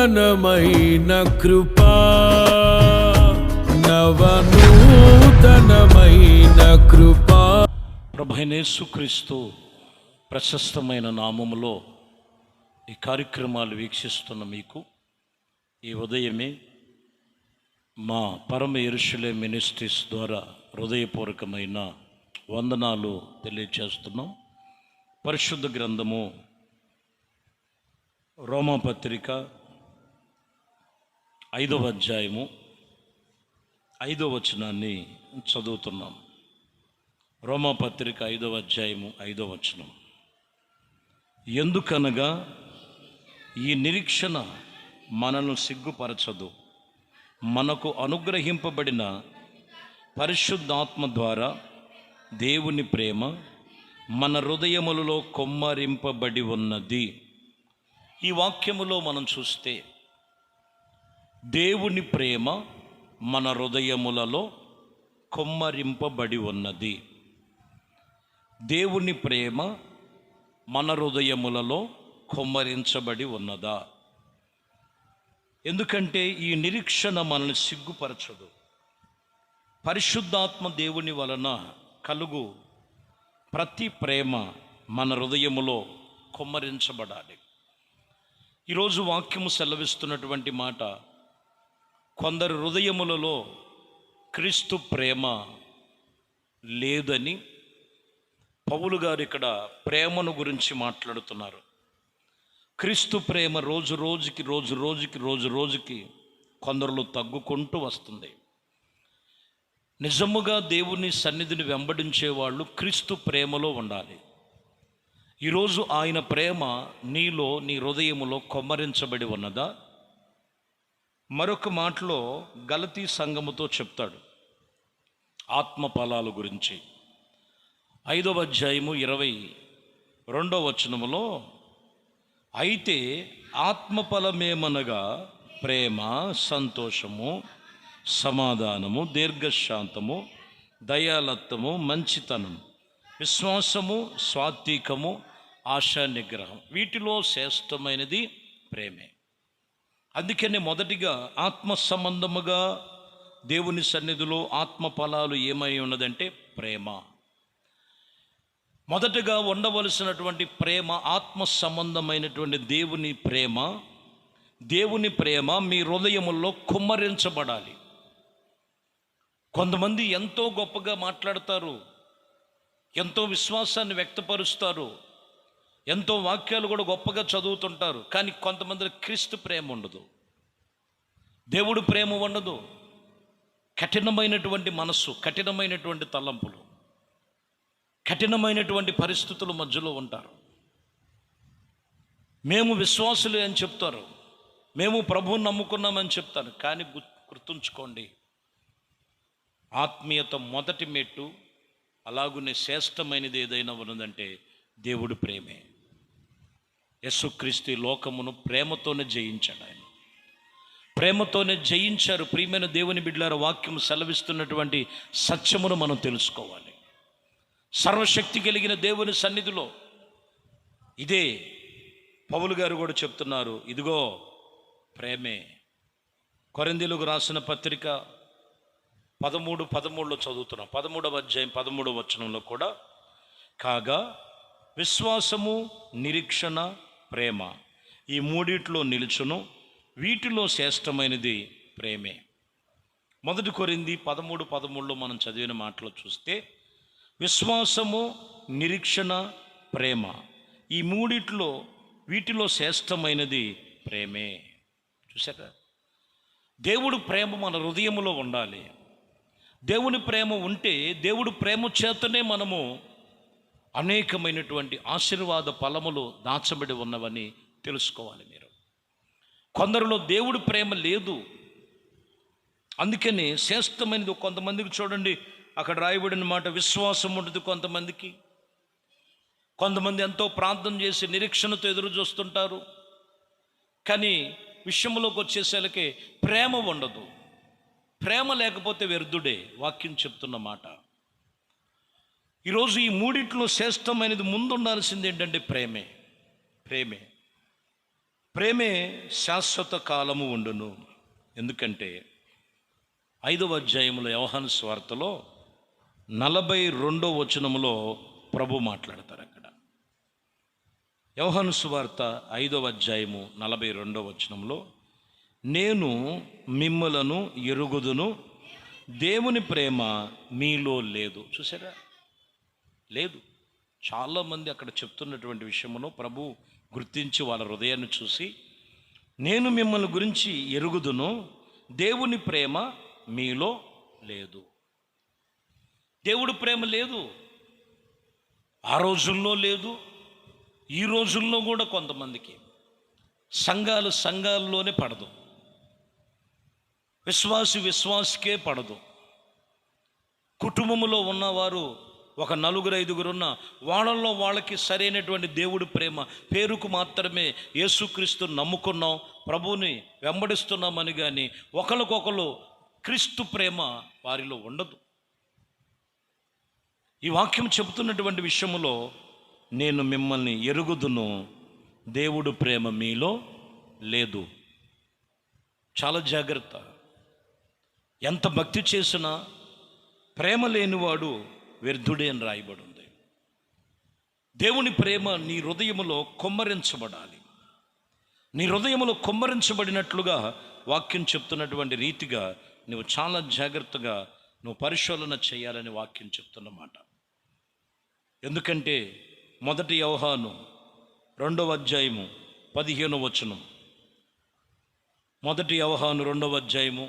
నూతనమైన కృపా, నవనూతనమైన కృపా. ప్రభువైన యేసుక్రీస్తు ప్రశస్తమైన నామములో ఈ కార్యక్రమాలు వీక్షిస్తున్న మీకు ఈ ఉదయమే మా పరమ యెరూషలేము మినిస్ట్రీస్ ద్వారా హృదయపూర్వకమైన వందనాలు తెలియచేస్తున్నాం. పరిశుద్ధ గ్రంథము రోమాపత్రిక 5వ అధ్యాయము 5వ వచనాన్ని చదువుతున్నాం. రోమాపత్రిక 5వ అధ్యాయము 5వ వచనం. ఎందుకనగా ఈ నిరీక్షణ మనను సిగ్గుపరచదు, మనకు అనుగ్రహింపబడిన పరిశుద్ధాత్మ ద్వారా దేవుని ప్రేమ మన హృదయములలో కొమ్మరింపబడి ఉన్నది. ఈ వాక్యములో మనం చూస్తే దేవుని ప్రేమ మన హృదయములలో కొమ్మరింపబడి ఉన్నది. దేవుని ప్రేమ మన హృదయములలో కొమ్మరించబడి ఉన్నదా? ఎందుకంటే ఈ నిరీక్షణ మనల్ని సిగ్గుపరచదు. పరిశుద్ధాత్మ దేవుని వలన కలుగు ప్రతి ప్రేమ మన హృదయములో కొమ్మరించబడాలి. ఈరోజు వాక్యము సెలవిస్తున్నటువంటి మాట, కొందరు హృదయములలో క్రీస్తు ప్రేమ లేదని పౌలు గారు ఇక్కడ ప్రేమను గురించి మాట్లాడుతున్నారు. క్రీస్తు ప్రేమ రోజు రోజుకి కొందరిలో తగ్గుకుంటూ వస్తుంది. నిజముగా దేవుని సన్నిధిని వెంబడించే వాళ్ళు క్రీస్తు ప్రేమలో ఉండాలి. ఈరోజు ఆయన ప్రేమ నీలో, నీ హృదయములో కొమ్మరించబడి ఉన్నదా? మరొక మాటలో గలతీ సంఘముతో చెప్తాడు ఆత్మ ఫలాల గురించి. 5వ అధ్యాయము 22వ వచనములో, అయితే ఆత్మఫలమేమనగా ప్రేమ, సంతోషము, సమాధానము, దీర్ఘశాంతము, దయాలత్వము, మంచితనం, విశ్వాసము, సాత్వికము, ఆశా నిగ్రహం. వీటిలో శ్రేష్టమైనది ప్రేమే. అందుకనే మొదటిగా ఆత్మ సంబంధముగా దేవుని సన్నిధిలో ఆత్మ ఫలాలు ఏమై ఉన్నదంటే ప్రేమ. మొదటగా ఉండవలసినటువంటి ప్రేమ ఆత్మ సంబంధమైనటువంటి దేవుని ప్రేమ మీ హృదయముల్లో కుమ్మరించబడాలి. కొంతమంది ఎంతో గొప్పగా మాట్లాడతారు, ఎంతో విశ్వాసాన్ని వ్యక్తపరుస్తారు, ఎంతో వాక్యాలు కూడా గొప్పగా చదువుతుంటారు. కానీ కొంతమంది క్రీస్తు ప్రేమ ఉండదు, దేవుడు ప్రేమ ఉండదు. కఠినమైనటువంటి మనస్సు, కఠినమైనటువంటి తలంపులు, కఠినమైనటువంటి పరిస్థితుల మధ్యలో ఉంటారు. మేము విశ్వాసులే అని చెప్తారు, మేము ప్రభువుని నమ్ముకున్నామని చెప్తారు. కానీ గుర్తుంచుకోండి, ఆత్మీయత మొదటి మెట్టు, అలాగునే శ్రేష్టమైనది ఏదైనా ఉన్నదంటే దేవుడు ప్రేమే. యేసుక్రీస్తు లోకమును ప్రేమతోనే జయించాడు. ఆయన ప్రేమతోనే జయించారు. ప్రియమైన దేవుని బిడ్డలారా, వాక్యం సెలవిస్తున్నటువంటి సత్యమును మనం తెలుసుకోవాలి. సర్వశక్తి కలిగిన దేవుని సన్నిధిలో ఇదే పౌలు గారు కూడా చెప్తున్నారు, ఇదిగో ప్రేమే. కొరింథీయులకు రాసిన పత్రిక 13:13లో చదువుతున్నాం. 13వ అధ్యాయం 13వ వచనంలో కూడా, కాగా విశ్వాసము, నిరీక్షణ, ప్రేమ ఈ మూడిట్లో నిలుచును, వీటిలో శ్రేష్టమైనది ప్రేమే. 1 కొరింథీ 13:13లో మనం చదివిన మాటలో చూస్తే విశ్వాసము, నిరీక్షణ, ప్రేమ ఈ మూడిట్లో వీటిలో శ్రేష్టమైనది ప్రేమే. చూసారా? దేవుడు ప్రేమ మన హృదయములో ఉండాలి. దేవుని ప్రేమ ఉంటే, దేవుడు ప్రేమ చేతనే మనము అనేకమైనటువంటి ఆశీర్వాద ఫలములు దాచబడి ఉన్నవని తెలుసుకోవాలి. మీరు కొందరిలో దేవుడి ప్రేమ లేదు, అందుకని శ్రేష్టమైనది. కొంతమందికి చూడండి, అక్కడ రాయబడిన మాట, విశ్వాసం ఉంటుంది కొంతమందికి. కొంతమంది ఎంతో ప్రార్థన చేసి నిరీక్షణతో ఎదురు చూస్తుంటారు, కానీ విషయంలోకి వచ్చేసరికి ప్రేమ ఉండదు. ప్రేమ లేకపోతే వ్యర్థుడే, వాక్యం చెప్తున్న మాట. ఈరోజు ఈ మూడిట్లో శ్రేష్టమైనది ముందు ఉండాల్సింది ఏంటంటే ప్రేమే. ప్రేమే శాశ్వత కాలము ఉండును. ఎందుకంటే 5వ అధ్యాయంలో యోహాను సువార్తలో 42వ వచనములో ప్రభు మాట్లాడతారు. అక్కడ యోహాను సువార్త 5వ అధ్యాయము 42వ వచనంలో, నేను మిమ్ములను ఎరుగుదును, దేవుని ప్రేమ మీలో లేదు. చూసారా? లేదు. చాలామంది అక్కడ చెప్తున్నటువంటి విషయమును ప్రభు గుర్తించి వాళ్ళ హృదయాన్ని చూసి, నేను మిమ్మల్ని గురించి ఎరుగుదును, దేవుని ప్రేమ మీలో లేదు. దేవుడి ప్రేమ లేదు. ఆ రోజుల్లో లేదు, ఈ రోజుల్లో కూడా కొంతమందికి సంఘాల్లోనే పడదు, విశ్వాసికే పడదు. కుటుంబంలో ఉన్నవారు ఒక 4-5 ఉన్న వాళ్ళల్లో వాళ్ళకి సరైనటువంటి దేవుడి ప్రేమ పేరుకు మాత్రమే యేసుక్రీస్తు నమ్ముకున్నాం, ప్రభువుని వెంబడిస్తున్నామని, కానీ ఒకరికొకరు క్రీస్తు ప్రేమ వారిలో ఉండదు. ఈ వాక్యం చెబుతున్నటువంటి విషయములో, నేను మిమ్మల్ని ఎరుగుదును, దేవుడు ప్రేమ మీలో లేదు. చాలా జాగ్రత్త. ఎంత భక్తి చేసినా ప్రేమ లేనివాడు వ్యర్థుడే అని రాయబడి ఉంది. దేవుని ప్రేమ నీ హృదయములో కొమ్మరించబడాలి. నీ హృదయములో కొమ్మరించబడినట్లుగా వాక్యం చెప్తున్నటువంటి రీతిగా నువ్వు చాలా జాగ్రత్తగా నువ్వు పరిశోధన చేయాలని వాక్యం చెప్తున్నమాట. ఎందుకంటే 1 యోహాను 2వ అధ్యాయము 15వ వచనం, 1 యోహాను 2వ అధ్యాయము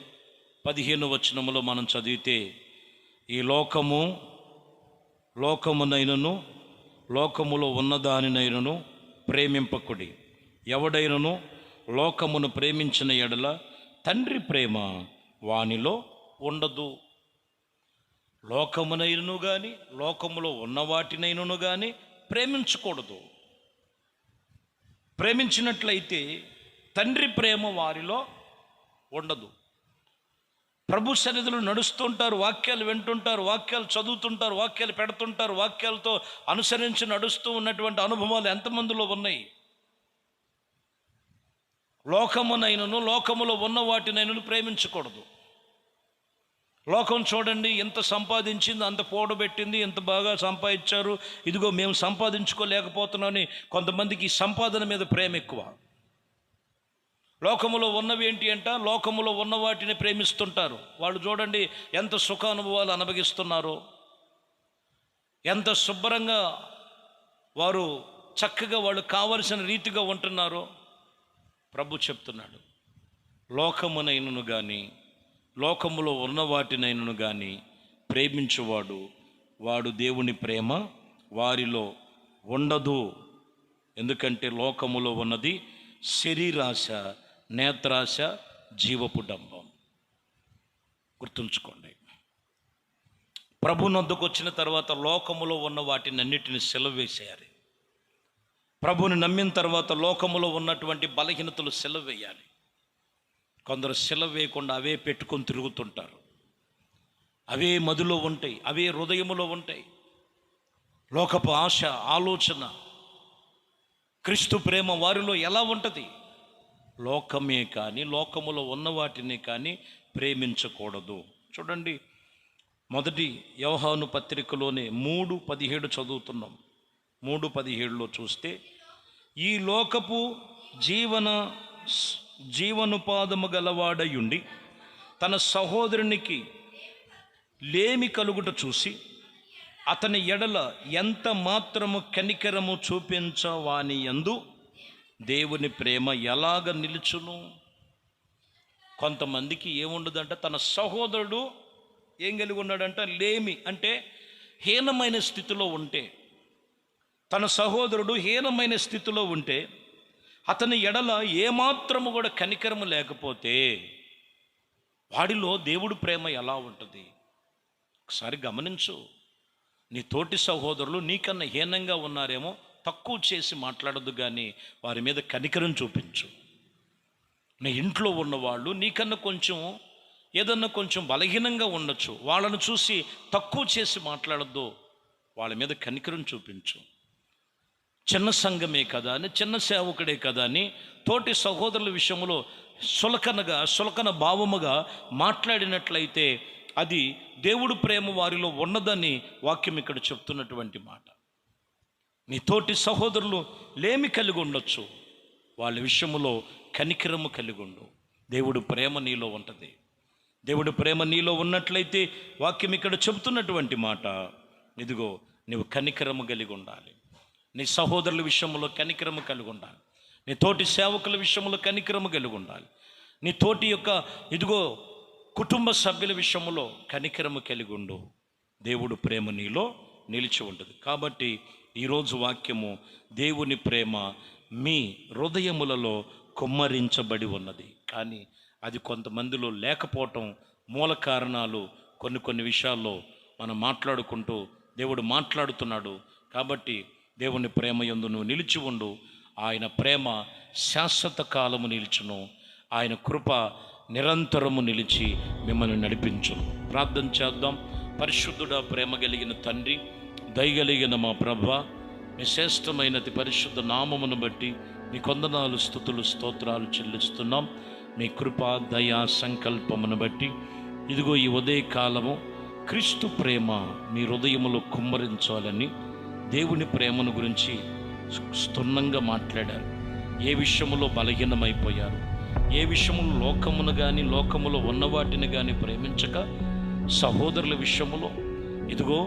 15వ వచనములో మనం చదివితే, ఈ లోకమునైనను లోకములో ఉన్నదానినైనను ప్రేమింపకుడి. ఎవడైనను లోకమును ప్రేమించిన ఎడల తండ్రి ప్రేమ వానిలో ఉండదు. లోకమునైనను కానీ లోకములో ఉన్న వాటినైనను కానీ ప్రేమించకూడదు. ప్రేమించినట్లయితే తండ్రి ప్రేమ వారిలో ఉండదు. ప్రభు సన్నిధిలో నడుస్తుంటారు, వాక్యాలు వింటుంటారు, వాక్యాలు చదువుతుంటారు, వాక్యాలు పెడుతుంటారు, వాక్యాలతో అనుసరించి నడుస్తూ ఉన్నటువంటి అనుభవాలు ఎంతమందిలో ఉన్నాయి? లోకమునైనను లోకములో ఉన్న వాటినైనను ప్రేమించకూడదు. లోకం చూడండి, ఎంత సంపాదించింది, అంత పోడబెట్టింది, ఎంత బాగా సంపాదించారు, ఇదిగో మేము సంపాదించుకోలేకపోతున్నామని కొంతమందికి సంపాదన మీద ప్రేమ ఎక్కువ. లోకములో ఉన్నవి ఏంటి అంట? లోకములో ఉన్న వాటిని ప్రేమిస్తుంటారు. వాళ్ళు చూడండి ఎంత సుఖానుభవాలు అనుభవిస్తున్నారో, ఎంత శుభ్రంగా వారు చక్కగా వాళ్ళు కావలసిన రీతిగా ఉంటున్నారో. ప్రభు చెప్తున్నాడు, లోకమునైనను కానీ లోకములో ఉన్న వాటినైనను కానీ ప్రేమించువాడు వాడు దేవుని ప్రేమ వారిలో ఉండదు. ఎందుకంటే లోకములో ఉన్నది శరీరాశ, నేత్రాశ, జీవపు డంబం. గుర్తుంచుకోండి. ప్రభునొద్దకు వచ్చిన తర్వాత లోకములో ఉన్న వాటిని అన్నిటిని సెలవేసేయాలి. ప్రభుని నమ్మిన తర్వాత లోకములో ఉన్నటువంటి బలహీనతలు సెలవేయాలి. కొందరు సెలవు వేయకుండా అవే పెట్టుకొని తిరుగుతుంటారు, అవే మదిలో ఉంటాయి, అవే హృదయములో ఉంటాయి. లోకపు ఆశ, ఆలోచన. క్రీస్తు ప్రేమ వారిలో ఎలా ఉంటుంది? లోకమే కానీ లోకములో ఉన్న వాటిని కానీ ప్రేమించకూడదు. చూడండి, 1 యోహాను పత్రికలోనే 3:17 చదువుతున్నాం. 3:17లో చూస్తే, ఈ లోకపు జీవనుపాదము గలవాడయుండి తన సహోదరునికి లేమి కలుగుట చూసి అతని ఎడల ఎంత మాత్రము కనికరము చూపించవాని యందు దేవుని ప్రేమ ఎలాగ నిలుచును? కొంతమందికి ఏముండదంట, తన సహోదరుడు ఏం కలిగి ఉన్నాడంట? లేమి అంటే హీనమైన స్థితిలో ఉంటే, తన సహోదరుడు హీనమైన స్థితిలో ఉంటే అతని ఎడల ఏమాత్రము కూడా కనికరము లేకపోతే వాడిలో దేవుడి ప్రేమ ఎలా ఉంటుంది? ఒకసారి గమనించు. నీ తోటి సహోదరులు నీకన్నా హీనంగా ఉన్నారేమో, తక్కువ చేసి మాట్లాడదు, కానీ వారి మీద కనికరం చూపించు. నీ ఇంట్లో ఉన్నవాళ్ళు నీకన్నా ఏదన్నా కొంచెం బలహీనంగా ఉండొచ్చు, వాళ్ళను చూసి తక్కువ చేసి మాట్లాడద్దు, వాళ్ళ మీద కనికరం చూపించు. చిన్న సంఘమే కదా అని, చిన్న సేవకుడే కదా అని తోటి సహోదరుల విషయంలో సులకన భావముగా మాట్లాడినట్లయితే అది దేవుడు ప్రేమ వారిలో ఉన్నదని వాక్యం ఇక్కడ చెప్తున్నటువంటి మాట. నీ తోటి సహోదరులు లేమి కలిగి ఉండొచ్చు, వాళ్ళ విషయంలో కనికరము కలిగి ఉండు. దేవుడు ప్రేమ నీలో ఉంటుంది. దేవుడు ప్రేమ నీలో ఉన్నట్లయితే వాక్యం ఇక్కడ చెబుతున్నటువంటి మాట, ఇదిగో నువ్వు కనికరము కలిగి ఉండాలి. నీ సహోదరుల విషయంలో కనికరము కలిగి ఉండాలి. నీ తోటి సేవకుల విషయంలో కనికరము కలిగి ఉండాలి. నీ తోటి యొక్క ఇదిగో కుటుంబ సభ్యుల విషయంలో కనికరము కలిగి ఉండు. దేవుడు ప్రేమ నీలో నిలిచి ఉంటుంది. కాబట్టి ఈరోజు వాక్యము, దేవుని ప్రేమ మీ హృదయములలో కుమ్మరించబడి ఉన్నది. కానీ అది కొంతమందిలో లేకపోవటం మూల కారణాలు కొన్ని విషయాల్లో మనం మాట్లాడుకుంటూ దేవుడు మాట్లాడుతున్నాడు. కాబట్టి దేవుని ప్రేమ యందు నువ్వు నిలిచి ఉండు. ఆయన ప్రేమ శాశ్వత కాలము నిలిచును. ఆయన కృప నిరంతరము నిలిచి మిమ్మల్ని నడిపించును. ప్రార్థన చేద్దాం. పరిశుద్ధుడా, ప్రేమ కలిగిన తండ్రి, దయగలిగిన మా ప్రభువా, మీ శ్రేష్టమైనది పరిశుద్ధ నామమును బట్టి మీ కొందనాలు, స్తుతులు, స్తోత్రాలు చెల్లిస్తున్నాం. మీ కృప, దయా సంకల్పమును బట్టి ఇదిగో ఈ ఉదయ కాలము క్రీస్తు ప్రేమ మీ హృదయములో కుమ్మరించాలని దేవుని ప్రేమను గురించి స్తున్నంగా మాట్లాడారు. ఏ విషయములో బలహీనమైపోయారు, ఏ విషయములో లోకమును కానీ లోకములో ఉన్న వాటిని కానీ ప్రేమించక సహోదరుల విషయములో ఇదిగో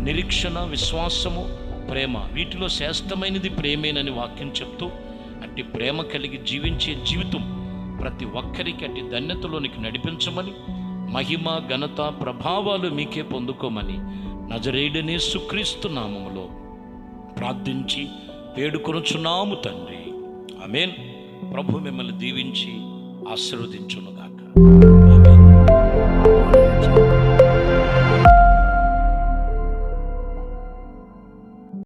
నిరీక్షణ, విశ్వాసము, ప్రేమ, వీటిలో శ్రేష్టమైనది ప్రేమేనని వాక్యం చెప్తూ అట్టి ప్రేమ కలిగి జీవించే జీవితం ప్రతి ఒక్కరికి అట్టి ధన్యతలోనికి నడిపించమని, మహిమ, ఘనత, ప్రభావాలు మీకే పొందుకోమని నజరేయుడైన యేసుక్రీస్తు నామములో ప్రార్థించి వేడుకొనుచున్నాము తండ్రి. ఆమేన్. ప్రభు మిమ్మల్ని దీవించి ఆశీర్వదించునుగాక.